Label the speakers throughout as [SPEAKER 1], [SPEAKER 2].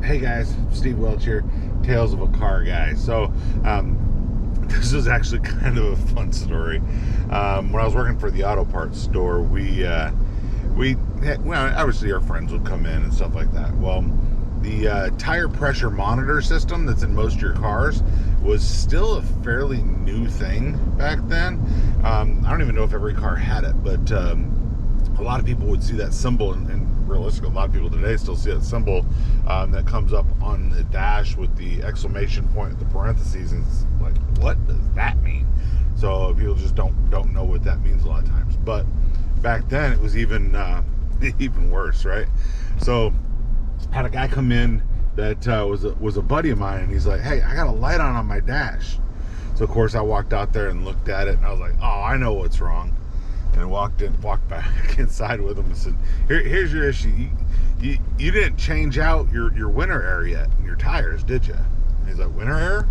[SPEAKER 1] Hey guys, Steve Welch here, Tales of a Car Guy. So, this is actually kind of a fun story. When I was working for the auto parts store, obviously our friends would come in and stuff like that. Well, the tire pressure monitor system that's in most of your cars was still a fairly new thing back then. I don't even know if every car had it, but a lot of people would see that symbol, and realistically, a lot of people today still see that symbol that comes up on the dash with the exclamation point at the parentheses, and it's like, what does that mean? So people just don't know what that means a lot of times. But back then, it was even even worse, right? So had a guy come in that was a buddy of mine, and he's like, hey, I got a light on my dash. So of course I walked out there and looked at it, and I was like, oh, I know what's wrong. And walked back inside with him and said, here's your issue. You didn't change out your winter air yet in your tires, did you? And he's like, winter air?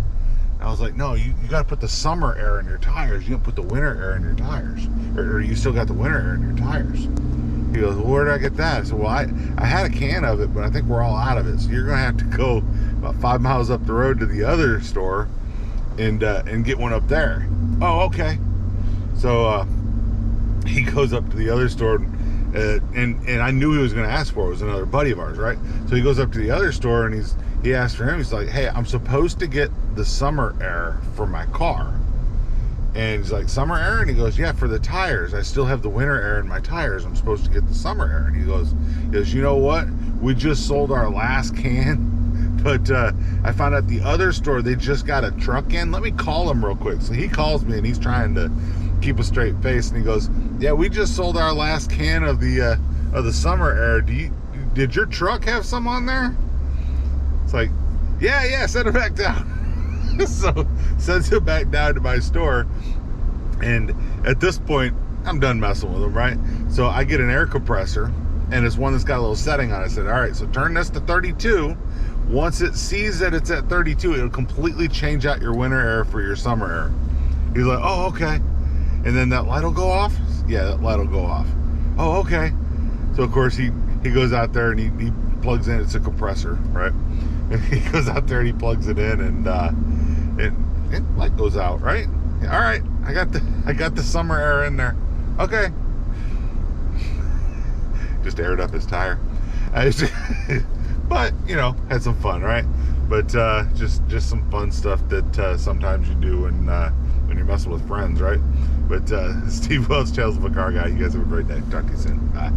[SPEAKER 1] And I was like, no, you got to put the summer air in your tires. You don't put the winter air in your tires. Or you still got the winter air in your tires. He goes, well, where did I get that? I said, well, I had a can of it, but I think we're all out of it. So you're going to have to go about 5 miles up the road to the other store and get one up there. Oh, okay. So, he goes up to the other store, and I knew he was going to ask for it. It was another buddy of ours, right? So he goes up to the other store, and he asked for him. He's like, hey, I'm supposed to get the summer air for my car. And he's like, summer air? And he goes, yeah, for the tires. I still have the winter air in my tires. I'm supposed to get the summer air. And he goes, you know what? We just sold our last can, but I found out the other store, they just got a truck in. Let me call him real quick. So he calls me, and he's trying to keep a straight face, and he goes, yeah, we just sold our last can of the summer air. Did your truck have some on there? It's like, yeah, send it back down. So sends it back down to my store, and at this point I'm done messing with them, right? So I get an air compressor, and it's one that's got a little setting on it. I said, all right, so turn this to 32. Once it sees that it's at 32, it'll completely change out your winter air for your summer air. He's like, oh, okay. And then that light will go off? Yeah, that light will go off. Oh, okay. So, of course, he goes out there and he plugs in. It's a compressor, right? And he goes out there and he plugs it in, and light goes out, right? All right, I got the summer air in there. Okay. Just aired up his tire. But, had some fun, right? But just some fun stuff that sometimes you do when you're messing with friends, right? But Steve Welch, Tales of a Car Guy. You guys have a great day. Talk to you soon. Bye.